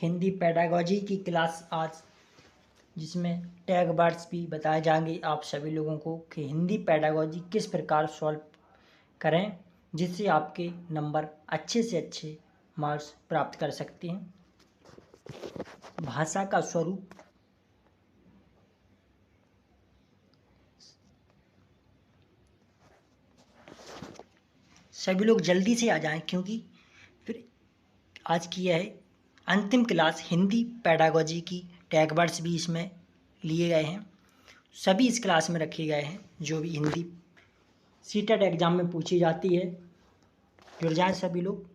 Hindi pedagogy की class आज, जिसमें टैग वर्ड्स भी बताए जाएंगे आप सभी लोगों को कि हिंदी पेडागोजी किस प्रकार सॉल्व करें जिससे आपके नंबर अच्छे से अच्छे मार्क्स प्राप्त कर सकते हैं। भाषा का स्वरूप, सभी लोग जल्दी से आ जाएं क्योंकि फिर आज की यह अंतिम क्लास हिंदी पेडागोजी की टैग वर्ड्स भी इसमें लिए गए हैं, सभी इस क्लास में रखे गए हैं जो भी हिंदी सीटेट एग्ज़ाम में पूछी जाती है। जुड़ जाएं सभी लोग।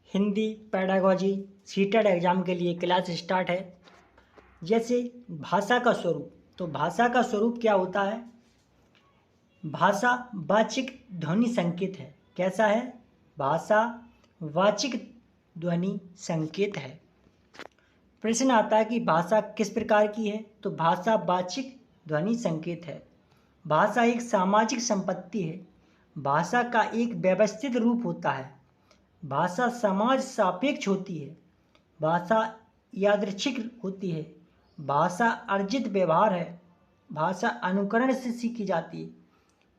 हिंदी पेडागोजी सीटेट एग्ज़ाम के लिए क्लास स्टार्ट है। जैसे भाषा का स्वरूप, तो भाषा का स्वरूप क्या होता है? भाषा वाचिक ध्वनि संकेत है। कैसा है? भाषा वाचिक ध्वनि संकेत है। प्रश्न आता है कि भाषा किस प्रकार की है? तो भाषा वाचिक ध्वनि संकेत है। भाषा एक सामाजिक संपत्ति है। भाषा का एक व्यवस्थित रूप होता है। भाषा समाज सापेक्ष होती है। भाषा यादृच्छिक होती है। भाषा अर्जित व्यवहार है। भाषा अनुकरण से सीखी जाती है।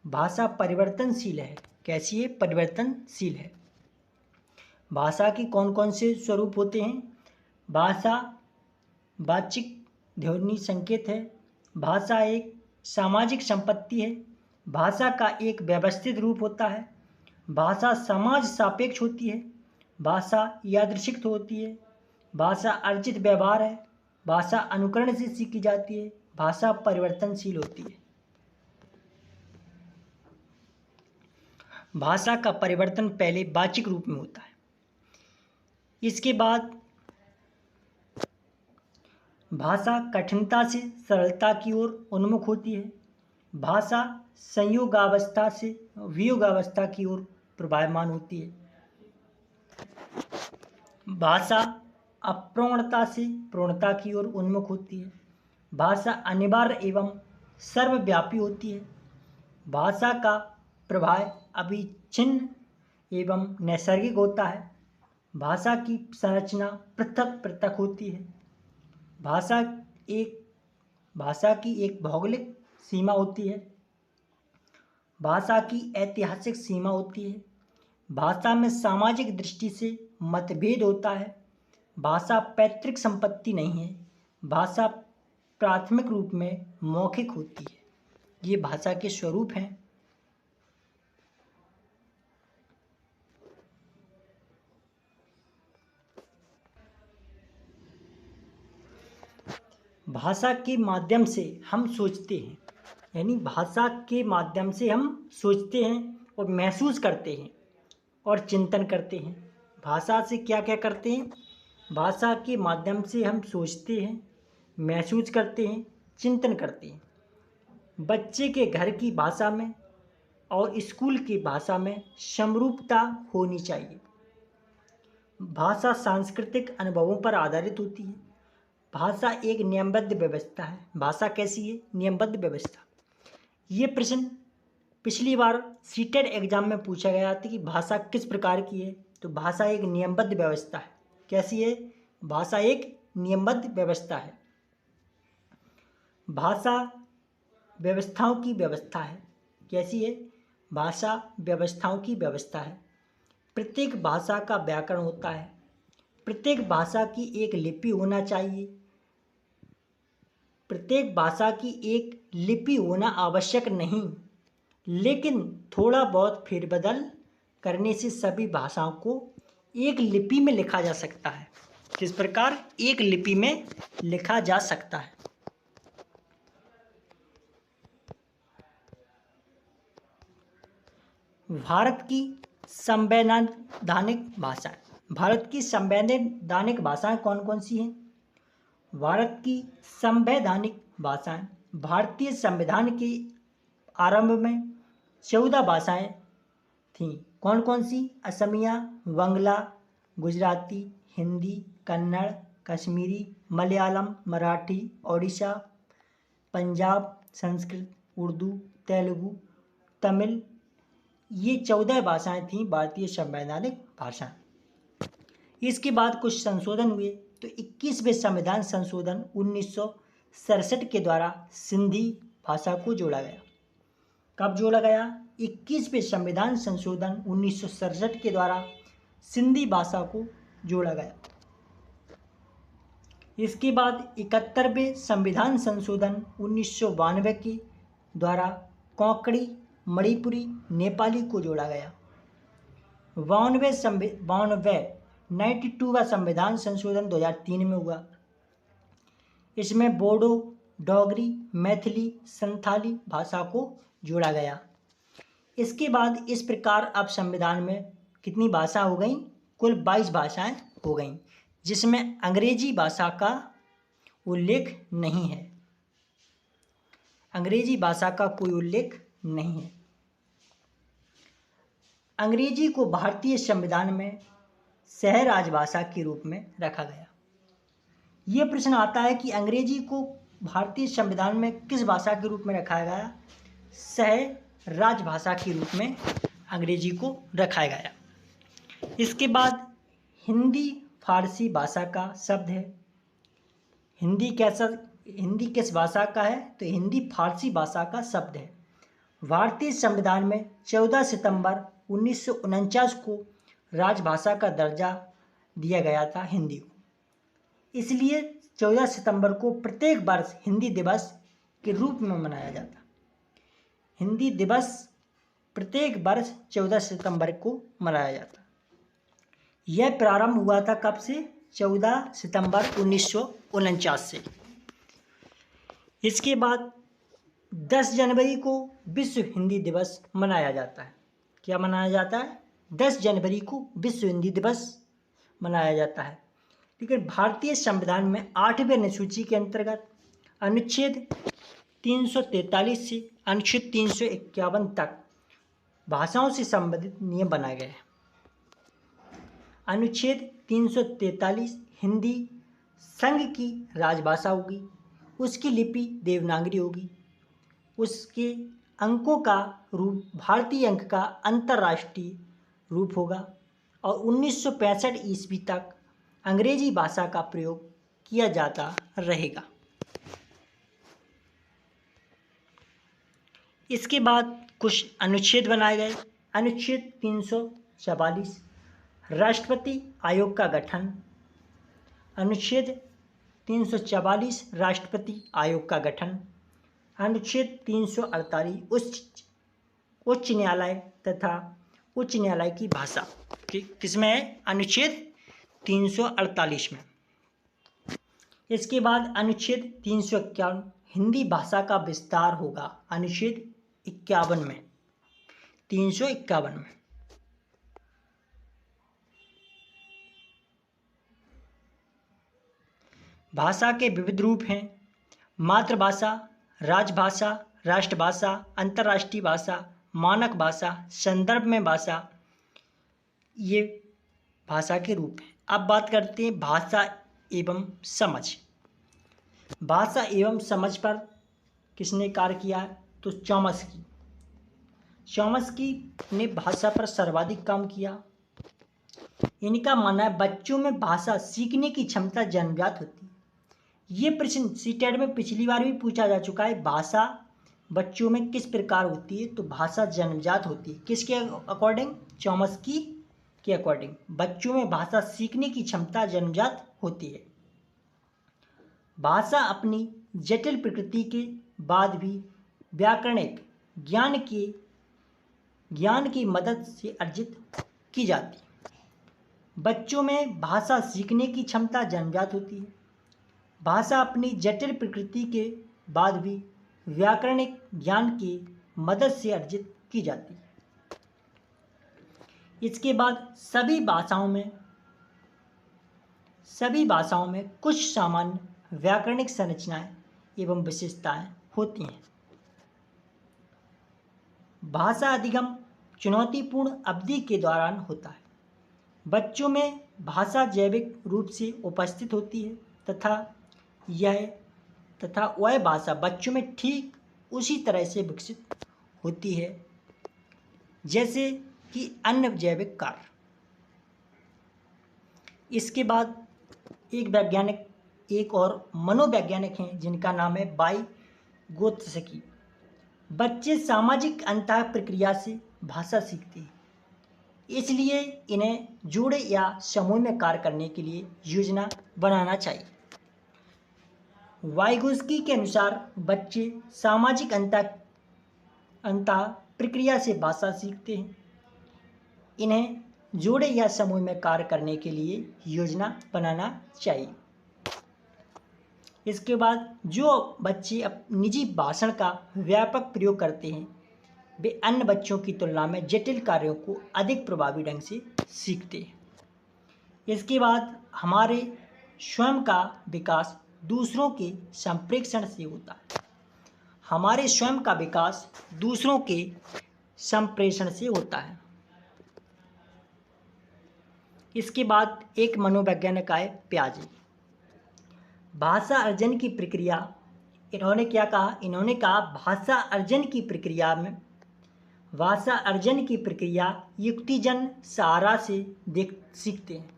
भाषा परिवर्तनशील है। कैसी है? परिवर्तनशील है। भाषा के कौन कौन से स्वरूप होते हैं? भाषा वाचिक ध्वनि संकेत है। भाषा एक सामाजिक संपत्ति है। भाषा का एक व्यवस्थित रूप होता है। भाषा समाज सापेक्ष होती है। भाषा यादृच्छिक होती है। भाषा अर्जित व्यवहार है। भाषा अनुकरण से सीखी जाती है। भाषा परिवर्तनशील होती है। भाषा का परिवर्तन पहले वाचिक रूप में होता है। इसके बाद भाषा कठिनता से सरलता की ओर उन्मुख होती है। भाषा संयोगावस्था से वियोगावस्था की ओर प्रवाहमान होती है। भाषा अप्रवणता से प्रवणता की ओर उन्मुख होती है। भाषा अनिवार्य एवं सर्वव्यापी होती है। भाषा का प्रवाह अविच्छिन्न एवं नैसर्गिक होता है। भाषा की संरचना पृथक पृथक होती है। भाषा की एक भौगोलिक सीमा होती है। भाषा की ऐतिहासिक सीमा होती है। भाषा में सामाजिक दृष्टि से मतभेद होता है। भाषा पैतृक संपत्ति नहीं है। भाषा प्राथमिक रूप में मौखिक होती है। ये भाषा के स्वरूप हैं। भाषा के माध्यम से हम सोचते हैं, यानी भाषा के माध्यम से हम सोचते हैं और महसूस करते हैं और चिंतन करते हैं। भाषा से क्या क्या करते हैं? भाषा के माध्यम से हम सोचते हैं, महसूस करते हैं, चिंतन करते हैं। बच्चे के घर की भाषा में और स्कूल की भाषा में समरूपता होनी चाहिए। भाषा सांस्कृतिक अनुभवों पर आधारित होती है। भाषा एक नियमबद्ध व्यवस्था है। भाषा कैसी है? नियमबद्ध व्यवस्था। ये प्रश्न पिछली बार सीटेट एग्जाम में पूछा गया था कि भाषा किस प्रकार की है? तो भाषा एक नियमबद्ध व्यवस्था है। कैसी है? भाषा एक नियमबद्ध व्यवस्था है। भाषा व्यवस्थाओं की व्यवस्था है। कैसी है? भाषा व्यवस्थाओं की व्यवस्था है। प्रत्येक भाषा का व्याकरण होता है। प्रत्येक भाषा की एक लिपि होना चाहिए। प्रत्येक भाषा की एक लिपि होना आवश्यक नहीं, लेकिन थोड़ा बहुत फेरबदल करने से सभी भाषाओं को एक लिपि में लिखा जा सकता है। किस प्रकार? एक लिपि में लिखा जा सकता है। भारत की संवैधानिक भाषाएं। भारत की संवैधानिक भाषाएं कौन कौन सी हैं? भारत की संवैधानिक भाषाएं, भारतीय संविधान के आरंभ में 14 भाषाएं थीं। कौन कौन सी? असमिया, बंगला, गुजराती, हिंदी, कन्नड़, कश्मीरी, मलयालम, मराठी, ओडिशा, पंजाब, संस्कृत, उर्दू, तेलुगु, तमिल, ये 14 भाषाएं थीं भारतीय संवैधानिक भाषाएं। इसके बाद कुछ संशोधन हुए, तो 21वें संविधान संशोधन 1967 के द्वारा सिंधी भाषा को जोड़ा गया। कब जोड़ा गया? 21वें संविधान संशोधन 1967 के द्वारा सिंधी भाषा को जोड़ा गया। इसके बाद 71वें संविधान संशोधन 1992 के द्वारा कोंकणी, मणिपुरी, नेपाली को जोड़ा गया। 92वां संविधान संशोधन 2003 में हुआ। इसमें बोडो, डोगरी, मैथिली, संथाली भाषा को जोड़ा गया। इसके बाद इस प्रकार अब संविधान में कितनी भाषा हो गई? कुल 22 भाषाएं हो गईं, जिसमें अंग्रेजी भाषा का उल्लेख नहीं है। अंग्रेजी भाषा का कोई उल्लेख नहीं है। अंग्रेजी को भारतीय संविधान में सह राजभाषा के रूप में रखा गया। ये प्रश्न आता है कि अंग्रेजी को भारतीय संविधान में किस भाषा के रूप में रखा गया? सह राजभाषा के रूप में अंग्रेजी को रखा गया। इसके बाद हिंदी फारसी भाषा का शब्द है। हिंदी किस भाषा का है? तो हिंदी फारसी भाषा का शब्द है। भारतीय संविधान में 14 सितंबर 1949 को राजभाषा का दर्जा दिया गया था हिंदी को। इसलिए 14 सितंबर को प्रत्येक वर्ष हिंदी दिवस के रूप में मनाया जाता। हिंदी दिवस प्रत्येक वर्ष 14 सितंबर को मनाया जाता। यह प्रारंभ हुआ था कब से? 14 सितंबर 1949 से। इसके बाद 10 जनवरी को विश्व हिंदी दिवस मनाया जाता है। क्या मनाया जाता है? 10 जनवरी को विश्व हिंदी दिवस मनाया जाता है। लेकिन भारतीय संविधान में 8वें अनुसूची के अंतर्गत अनुच्छेद 343 से अनुच्छेद 351 तक भाषाओं से संबंधित नियम बनाए गए हैं। अनुच्छेद 343 हिंदी संघ की राजभाषा होगी, उसकी लिपि देवनागरी होगी, उसके अंकों का रूप भारतीय अंक का अंतर्राष्ट्रीय रूप होगा और 1965 ईस्वी तक अंग्रेजी भाषा का प्रयोग किया जाता रहेगा। इसके बाद कुछ अनुच्छेद बनाए गए। अनुच्छेद 344 राष्ट्रपति आयोग का गठन। अनुच्छेद 344 राष्ट्रपति आयोग का गठन। अनुच्छेद 348 उच्च न्यायालय तथा उच्च न्यायालय की भाषा किसमें है? अनुच्छेद 348 में। इसके बाद अनुच्छेद 351 हिंदी भाषा का विस्तार होगा। अनुच्छेद 51 में 351 में भाषा के विविध रूप हैं। मातृभाषा, राजभाषा, राष्ट्रभाषा, अंतर्राष्ट्रीय भाषा, मानक भाषा, संदर्भ में भाषा, ये भाषा के रूप हैं। अब बात करते हैं भाषा एवं समझ। भाषा एवं समझ पर किसने कार्य किया? तो चॉम्स्की। चॉम्स्की ने भाषा पर सर्वाधिक काम किया। इनका मानना है बच्चों में भाषा सीखने की क्षमता जन्मजात होती है। ये प्रश्न सीटेट में पिछली बार भी पूछा जा चुका है। भाषा बच्चों में किस प्रकार होती है? तो भाषा जन्मजात होती है। किसके अकॉर्डिंग? चॉम्स्की के अकॉर्डिंग बच्चों में भाषा सीखने की क्षमता जन्मजात होती है। भाषा अपनी जटिल प्रकृति के बाद भी व्याकरणिक ज्ञान की मदद से अर्जित की जाती है। बच्चों में भाषा सीखने की क्षमता जन्मजात होती है। भाषा अपनी जटिल प्रकृति के बाद भी व्याकरणिक ज्ञान की मदद से अर्जित की जाती है। इसके बाद सभी भाषाओं में कुछ सामान्य व्याकरणिक संरचनाएं एवं विशेषताएं होती हैं। भाषा अधिगम चुनौतीपूर्ण अवधि के दौरान होता है। बच्चों में भाषा जैविक रूप से उपस्थित होती है तथा यह तथा वह भाषा बच्चों में ठीक उसी तरह से विकसित होती है जैसे कि अन्य जैविक कार्य। इसके बाद एक और मनोवैज्ञानिक हैं जिनका नाम है वाइगोत्स्की। बच्चे सामाजिक अंतः प्रक्रिया से भाषा सीखते हैं, इसलिए इन्हें जोड़े या समूह में कार्य करने के लिए योजना बनाना चाहिए। वाइगोत्स्की के अनुसार बच्चे सामाजिक अंतः प्रक्रिया से भाषा सीखते हैं, इन्हें जोड़े या समूह में कार्य करने के लिए योजना बनाना चाहिए। इसके बाद जो बच्चे निजी भाषण का व्यापक प्रयोग करते हैं वे अन्य बच्चों की तुलना में जटिल कार्यों को अधिक प्रभावी ढंग से सीखते हैं। इसके बाद हमारे स्वयं का विकास दूसरों के संप्रेषण से होता है। हमारे स्वयं का विकास दूसरों के संप्रेषण से होता है। इसके बाद एक मनोवैज्ञानिक आए प्याजे। भाषा अर्जन की प्रक्रिया, इन्होंने क्या कहा? इन्होंने कहा भाषा अर्जन की प्रक्रिया युक्तिजन सहारा से सीखते हैं।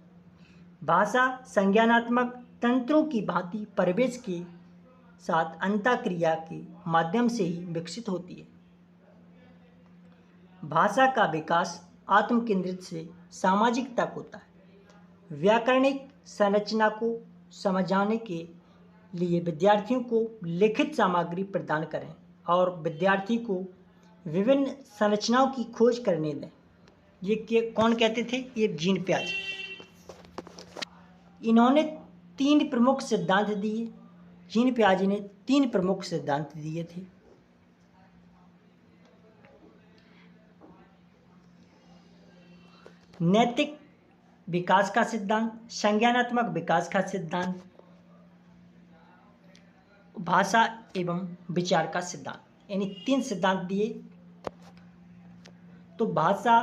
भाषा संज्ञानात्मक तंत्रों की भांति परिवेश के साथ अंतःक्रिया के माध्यम से ही विकसित होती है। भाषा का विकास आत्मकेंद्रित से सामाजिक तक होता है। व्याकरणिक संरचना को समझाने के लिए विद्यार्थियों को लिखित सामग्री प्रदान करें और विद्यार्थी को विभिन्न संरचनाओं की खोज करने दें। ये कौन कहते थे? ये जीन पियाजे। इन्होंने 3 प्रमुख सिद्धांत दिए। जीन पियाजे ने 3 प्रमुख सिद्धांत दिए थे। नैतिक विकास का सिद्धांत, संज्ञानात्मक विकास का सिद्धांत, भाषा एवं विचार का सिद्धांत, यानी 3 सिद्धांत दिए। तो भाषा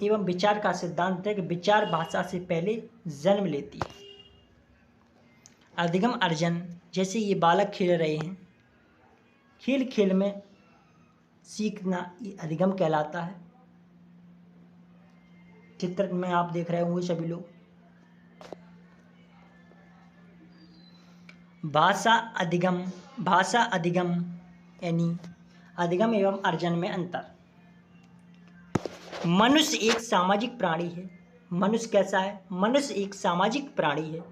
एवं विचार का सिद्धांत है कि विचार भाषा से पहले जन्म लेती है। अधिगम अर्जन, जैसे ये बालक खेल रहे हैं, खेल खेल में सीखना ये अधिगम कहलाता है। चित्र में आप देख रहे होंगे सभी लोग। भाषा अधिगम यानी अधिगम एवं अर्जन में अंतर। मनुष्य एक सामाजिक प्राणी है। मनुष्य कैसा है? मनुष्य एक सामाजिक प्राणी है।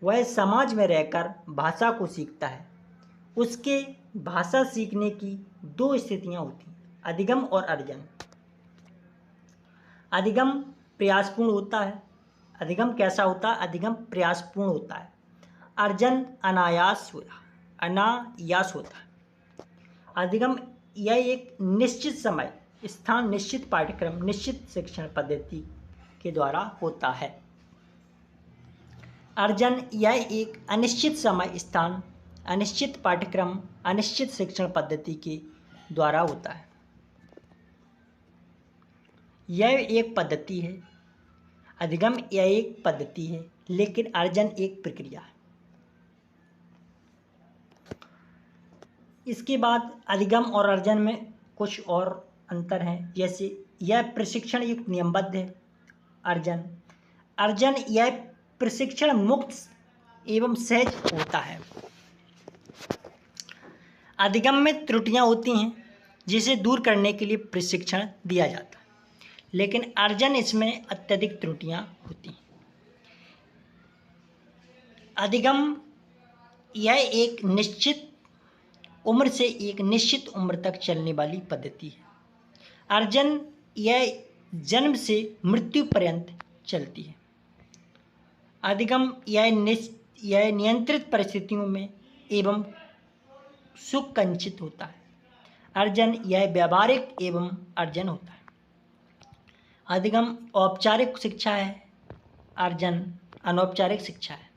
वह समाज में रहकर भाषा को सीखता है। उसके भाषा सीखने की 2 स्थितियां होती हैं, अधिगम और अर्जन। अधिगम प्रयासपूर्ण होता है। अधिगम कैसा होता है? अधिगम प्रयासपूर्ण होता है। अर्जन अनायास होता है। अधिगम यह एक निश्चित समय, स्थान, निश्चित पाठ्यक्रम, निश्चित शिक्षण पद्धति के द्वारा होता है। अर्जन यह एक अनिश्चित समय, स्थान, अनिश्चित पाठ्यक्रम, अनिश्चित शिक्षण पद्धति के द्वारा होता है। यह एक पद्धति है। अधिगम यह एक पद्धति है, लेकिन अर्जन एक प्रक्रिया है। इसके बाद अधिगम और अर्जन में कुछ और अंतर हैं, जैसे यह प्रशिक्षण युक्त नियमबद्ध है। अर्जन यह प्रशिक्षण मुक्त एवं सहज होता है। अधिगम में त्रुटियां होती हैं जिसे दूर करने के लिए प्रशिक्षण दिया जाता है, लेकिन अर्जन इसमें अत्यधिक त्रुटियां होती हैं। अधिगम यह एक निश्चित उम्र से एक निश्चित उम्र तक चलने वाली पद्धति है। अर्जन यह जन्म से मृत्यु पर्यंत चलती है। अधिगम यह नियंत्रित परिस्थितियों में एवं सुकंचित होता है। अर्जन यह व्यावहारिक एवं अर्जन होता है। अधिगम औपचारिक शिक्षा है, अर्जन अनौपचारिक शिक्षा है।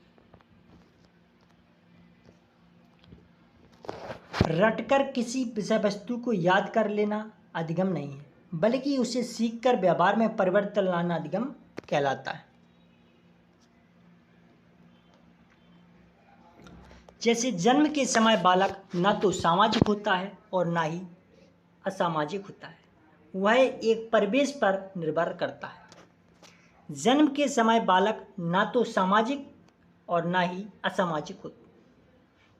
रटकर किसी विषय वस्तु को याद कर लेना अधिगम नहीं है, बल्कि उसे सीखकर व्यवहार में परिवर्तन लाना अधिगम कहलाता है। जैसे जन्म के समय बालक न तो सामाजिक होता है और ना ही असामाजिक होता है, वह एक परिवेश पर निर्भर करता है। जन्म के समय बालक ना तो सामाजिक और ना ही असामाजिक होता है,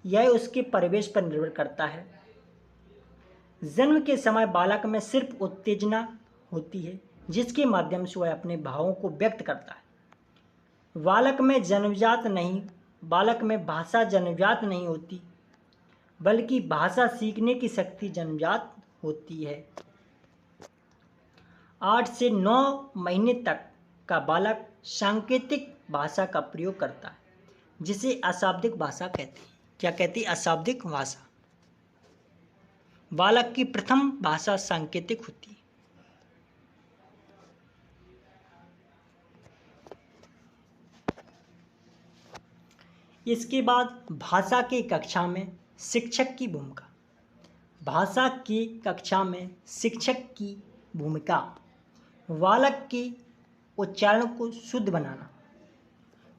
यह उसके परिवेश पर निर्भर करता है। जन्म के समय बालक में सिर्फ उत्तेजना होती है जिसके माध्यम से वह अपने भावों को व्यक्त करता है। बालक में भाषा जन्मजात नहीं होती, बल्कि भाषा सीखने की शक्ति जन्मजात होती है। 8 से 9 महीने तक का बालक सांकेतिक भाषा का प्रयोग करता है, जिसे अशाब्दिक भाषा कहते हैं। क्या कहती है? अशाब्दिक भाषा। बालक की प्रथम भाषा सांकेतिक होती है। इसके बाद भाषा की कक्षा में शिक्षक की भूमिका। भाषा की कक्षा में शिक्षक की भूमिका बालक के उच्चारण को शुद्ध बनाना।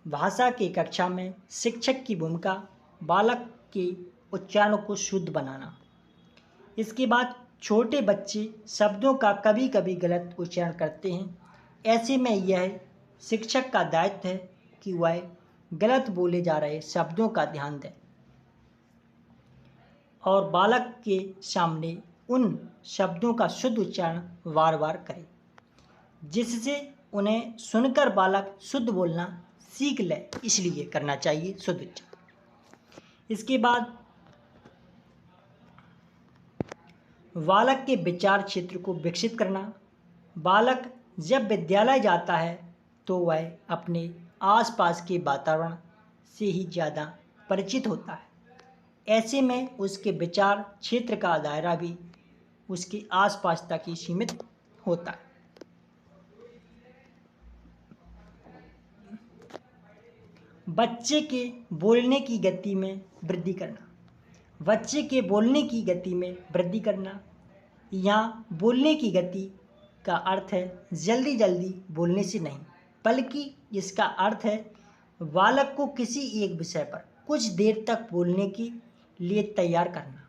भाषा की कक्षा में शिक्षक की भूमिका बालक के उच्चारण को शुद्ध बनाना। इसके बाद छोटे बच्चे शब्दों का कभी कभी गलत उच्चारण करते हैं। ऐसे में यह शिक्षक का दायित्व है कि वह गलत बोले जा रहे शब्दों का ध्यान दें और बालक के सामने उन शब्दों का शुद्ध उच्चारण बार बार करें, जिससे उन्हें सुनकर बालक शुद्ध बोलना सीख ले। इसलिए करना चाहिए शुद्ध उच्चारण। इसके बाद बालक के विचार क्षेत्र को विकसित करना। बालक जब विद्यालय जाता है तो वह अपने आसपास के वातावरण से ही ज़्यादा परिचित होता है। ऐसे में उसके विचार क्षेत्र का दायरा भी उसके आसपास तक ही सीमित होता है। बच्चे के बोलने की गति में वृद्धि करना। बच्चे के बोलने की गति में वृद्धि करना। यहाँ बोलने की गति का अर्थ है जल्दी जल्दी बोलने से नहीं, बल्कि इसका अर्थ है बालक को किसी एक विषय पर कुछ देर तक बोलने के लिए तैयार करना।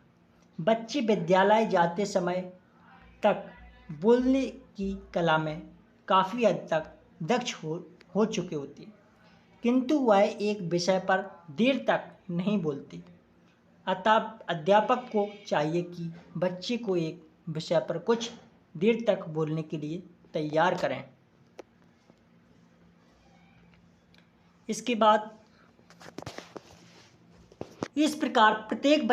बच्चे विद्यालय जाते समय तक बोलने की कला में काफ़ी हद तक दक्ष हो चुके होते हैं, किंतु वह एक विषय पर देर तक नहीं बोलते। अतः अध्यापक को चाहिए कि बच्चे को एक विषय पर कुछ देर तक बोलने के लिए तैयार करें। इसके बाद इस प्रकार प्रत्येक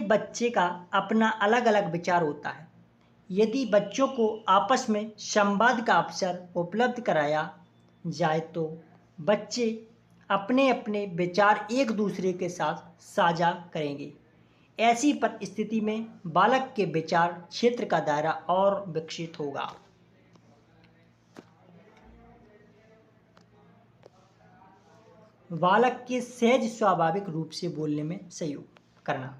बच्चे का अपना अलग अलग विचार होता है। यदि बच्चों को आपस में संवाद का अवसर उपलब्ध कराया जाए तो बच्चे अपने अपने विचार एक दूसरे के साथ साझा करेंगे। ऐसी परिस्थिति में बालक के विचार क्षेत्र का दायरा और विकसित होगा। बालक के सहज स्वाभाविक रूप से बोलने में सहयोग करना,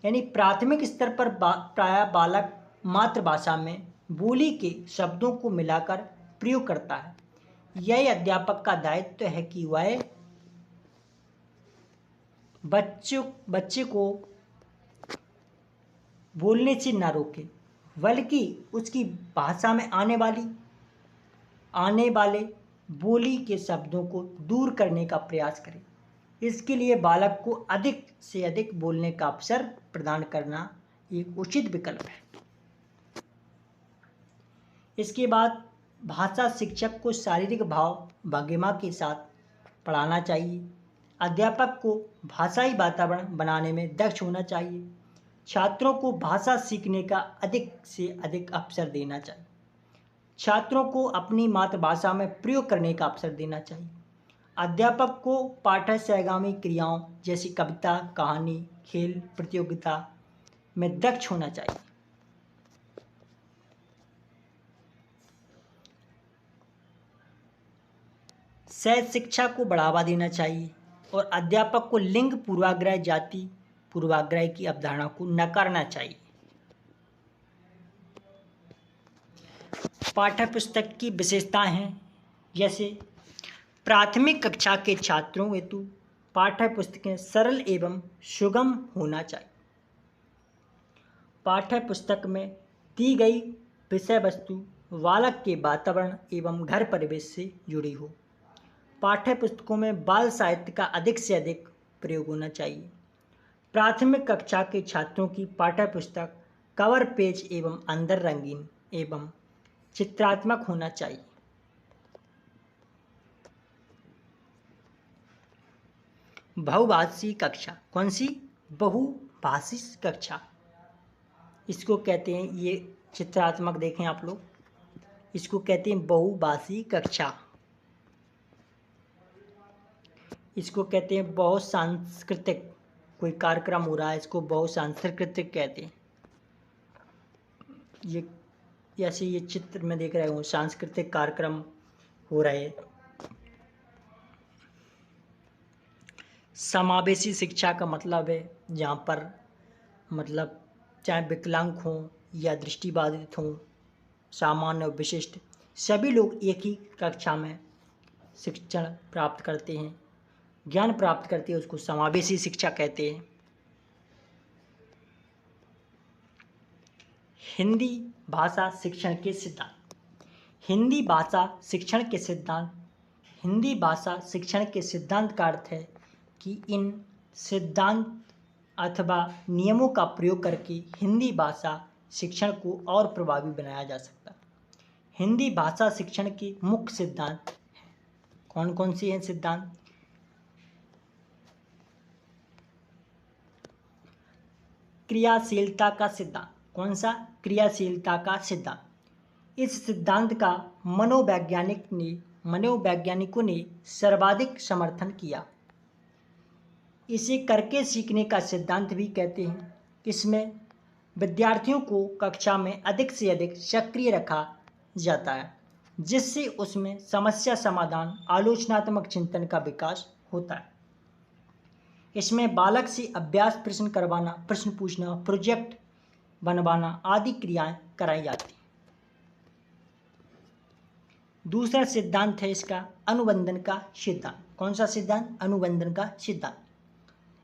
यानी प्राथमिक स्तर पर प्रायः बालक मातृभाषा में बोली के शब्दों को मिलाकर प्रयोग करता है। यह अध्यापक का दायित्व है कि वह बच्चे को बोलने से न रोके, बल्कि उसकी भाषा में आने वाले बोली के शब्दों को दूर करने का प्रयास करें। इसके लिए बालक को अधिक से अधिक बोलने का अवसर प्रदान करना एक उचित विकल्प है। इसके बाद भाषा शिक्षक को शारीरिक भाव भंगिमा के साथ पढ़ाना चाहिए। अध्यापक को भाषाई वातावरण बनाने में दक्ष होना चाहिए। छात्रों को भाषा सीखने का अधिक से अधिक अवसर देना चाहिए। छात्रों को अपनी मातृभाषा में प्रयोग करने का अवसर देना चाहिए। अध्यापक को पाठ्य सहगामी क्रियाओं जैसी कविता, कहानी, खेल प्रतियोगिता में दक्ष होना चाहिए। सहज शिक्षा को बढ़ावा देना चाहिए और अध्यापक को लिंग पूर्वाग्रह, जाति पूर्वाग्रह की अवधारणा को नकारना चाहिए। पाठ्य पुस्तक की विशेषताएं हैं, जैसे प्राथमिक कक्षा के छात्रों हेतु पाठ्य पुस्तकें सरल एवं सुगम होना चाहिए। पाठ्य पुस्तक में दी गई विषय वस्तु बालक के वातावरण एवं घर परिवेश से जुड़ी हो। पाठ्य पुस्तकों में बाल साहित्य का अधिक से अधिक प्रयोग होना चाहिए। प्राथमिक कक्षा के छात्रों की पाठ्य पुस्तक कवर पेज एवं अंदर रंगीन एवं चित्रात्मक होना चाहिए। बहुभाषी कक्षा, कौन सी? बहुभाषी कक्षा, इसको कहते हैं, ये चित्रात्मक देखें आप लोग, इसको कहते हैं बहुभाषी कक्षा। इसको कहते हैं बहुत सांस्कृतिक, कोई कार्यक्रम हो रहा है इसको बहुत सांस्कृतिक कहते हैं। ये ऐसे ये चित्र में देख रहे हो, सांस्कृतिक कार्यक्रम हो रहे हैं। समावेशी शिक्षा का मतलब है जहाँ पर मतलब चाहे विकलांग हों या दृष्टिबाधित हों, सामान्य और विशिष्ट सभी लोग एक ही कक्षा में शिक्षण प्राप्त करते हैं, ज्ञान प्राप्त करते हैं, उसको समावेशी शिक्षा कहते हैं। हिंदी भाषा शिक्षण के सिद्धांत। हिंदी भाषा शिक्षण के सिद्धांत। हिंदी भाषा शिक्षण के सिद्धांत का अर्थ है कि इन सिद्धांत अथवा नियमों का प्रयोग करके हिंदी भाषा शिक्षण को और प्रभावी बनाया जा सकता है। हिंदी भाषा शिक्षण के मुख्य सिद्धांत हैं। कौन कौन से हैं सिद्धांत? क्रियाशीलता का सिद्धांत। कौन सा? क्रियाशीलता का सिद्धांत। इस सिद्धांत का मनोवैज्ञानिकों ने सर्वाधिक समर्थन किया। इसे करके सीखने का सिद्धांत भी कहते हैं। इसमें विद्यार्थियों को कक्षा में अधिक से अधिक सक्रिय रखा जाता है, जिससे उसमें समस्या समाधान, आलोचनात्मक चिंतन का विकास होता है। इसमें बालक से अभ्यास, प्रश्न करवाना, प्रश्न पूछना, प्रोजेक्ट बनवाना आदि क्रियाएं कराई जाती हैं। दूसरा सिद्धांत है इसका अनुबंधन का सिद्धांत। कौन सा सिद्धांत? अनुबंधन का सिद्धांत।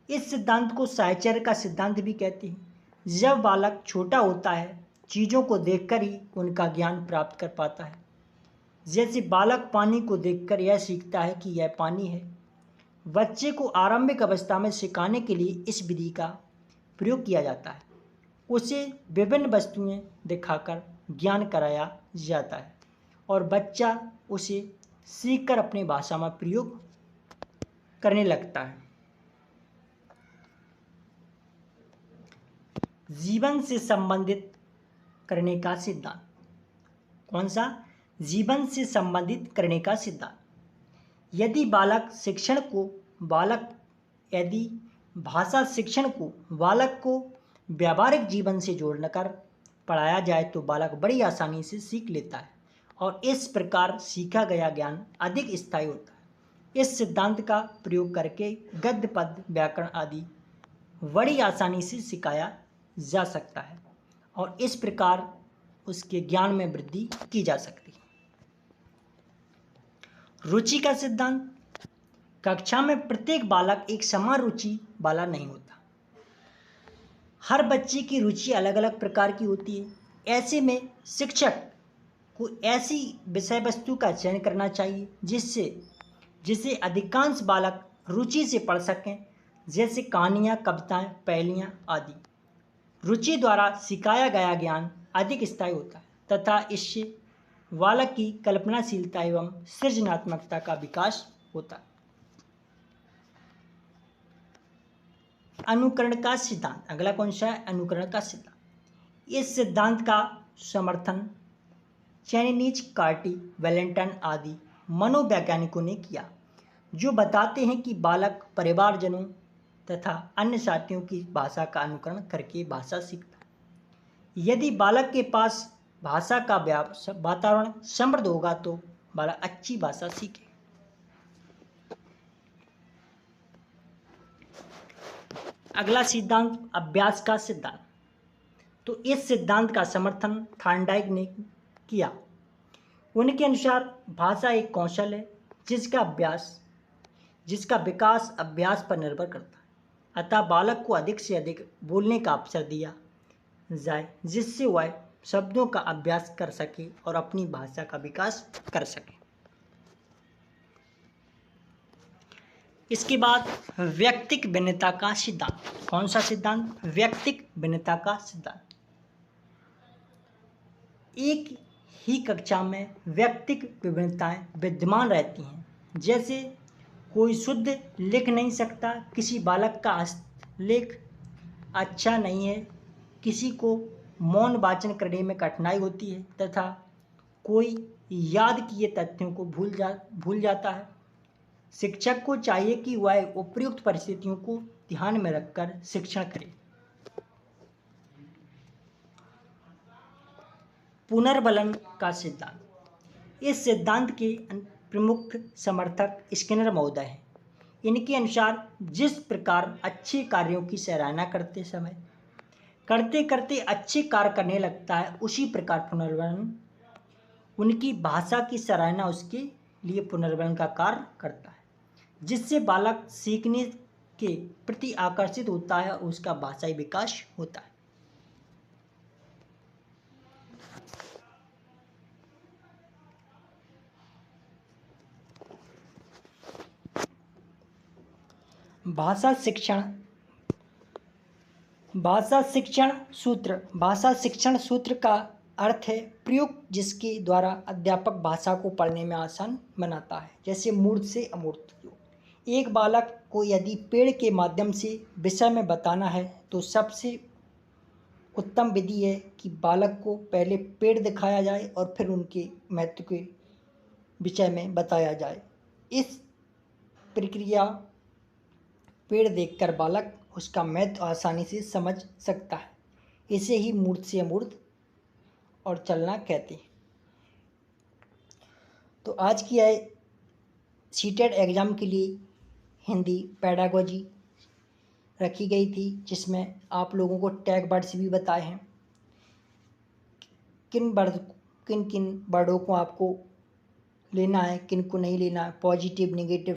इस सिद्धांत को साहचर्य का सिद्धांत भी कहते हैं। जब बालक छोटा होता है, चीज़ों को देखकर ही उनका ज्ञान प्राप्त कर पाता है। जैसे बालक पानी को देखकर यह सीखता है कि यह पानी है। बच्चे को आरंभिक अवस्था में सिखाने के लिए इस विधि का प्रयोग किया जाता है। उसे विभिन्न वस्तुएं दिखाकर ज्ञान कराया जाता है और बच्चा उसे सीखकर अपनी भाषा में प्रयोग करने लगता है। जीवन से संबंधित करने का सिद्धांत। कौन सा? जीवन से संबंधित करने का सिद्धांत। यदि भाषा शिक्षण को बालक को व्यावहारिक जीवन से जोड़कर पढ़ाया जाए तो बालक बड़ी आसानी से सीख लेता है और इस प्रकार सीखा गया ज्ञान अधिक स्थायी होता है। इस सिद्धांत का प्रयोग करके गद्य, पद्य, व्याकरण आदि बड़ी आसानी से सिखाया जा सकता है और इस प्रकार उसके ज्ञान में वृद्धि की जा सकती है। रुचि का सिद्धांत। कक्षा में प्रत्येक बालक एक समान रुचि वाला नहीं होता। हर बच्चे की रुचि अलग अलग प्रकार की होती है। ऐसे में शिक्षक को ऐसी विषय वस्तु का चयन करना चाहिए जिसे अधिकांश बालक रुचि से पढ़ सकें, जैसे कहानियाँ, कविताएं, पहेलियाँ आदि। रुचि द्वारा सिखाया गया ज्ञान अधिक स्थायी होता है तथा इससे बालक की कल्पनाशीलता एवं सृजनात्मकता का विकास होता है। अनुकरण का सिद्धांत। अगला कौन सा है? अनुकरण का सिद्धांत। इस सिद्धांत का समर्थन चैनीज, कार्टी, वैलेंटाइन आदि मनोवैज्ञानिकों ने किया, जो बताते हैं कि बालक परिवारजनों तथा अन्य साथियों की भाषा का अनुकरण करके भाषा सीखता है। यदि बालक के पास भाषा का वातावरण समृद्ध होगा तो बालक अच्छी भाषा सीखेगा। अगला सिद्धांत अभ्यास का सिद्धांत। तो इस सिद्धांत का समर्थन थॉर्नडाइक ने किया। उनके अनुसार भाषा एक कौशल है जिसका अभ्यास जिसका विकास अभ्यास पर निर्भर करता है। अतः बालक को अधिक से अधिक बोलने का अवसर दिया जाए, जिससे वह शब्दों का अभ्यास कर सके और अपनी भाषा का विकास कर सके। इसके बाद व्यक्तिक भिन्नता का सिद्धांत। कौन सा सिद्धांत? व्यक्तिक भिन्नता का सिद्धांत। एक ही कक्षा में व्यक्तिक विभिन्नताएं विद्यमान रहती हैं। जैसे कोई शुद्ध लिख नहीं सकता, किसी बालक का हस्तलेख अच्छा नहीं है, किसी को मौन वाचन करने में कठिनाई होती है तथा कोई याद किए तथ्यों को भूल जाता है। शिक्षक को चाहिए कि वह उपयुक्त परिस्थितियों को ध्यान में रखकर शिक्षण करे। पुनर्बलन का सिद्धांत। इस सिद्धांत के प्रमुख समर्थक स्किनर महोदय हैं। इनके अनुसार जिस प्रकार अच्छे कार्यों की सराहना करते समय करते करते अच्छे कार्य करने लगता है, उसी प्रकार पुनर्बलन उनकी भाषा की सराहना उसके लिए पुनर्बलन का कार्य करता है, जिससे बालक सीखने के प्रति आकर्षित होता है और उसका भाषाई विकास होता है। भाषा शिक्षण सूत्र। भाषा शिक्षण सूत्र का अर्थ है प्रयोग जिसके द्वारा अध्यापक भाषा को पढ़ने में आसान बनाता है। जैसे मूर्त से अमूर्त। एक बालक को यदि पेड़ के माध्यम से विषय में बताना है तो सबसे उत्तम विधि है कि बालक को पहले पेड़ दिखाया जाए और फिर उनके महत्व के विषय में बताया जाए। इस प्रक्रिया पेड़ देखकर बालक उसका महत्व आसानी से समझ सकता है। इसे ही मूर्त से अमूर्त और चलना कहते हैं। तो आज की सीटेट एग्ज़ाम के लिए हिंदी पेडागोजी रखी गई थी, जिसमें आप लोगों को टैग वर्ड्स भी बताए हैं। किन किन वर्डों को आपको लेना है, किन को नहीं लेना है, पॉजिटिव, नेगेटिव।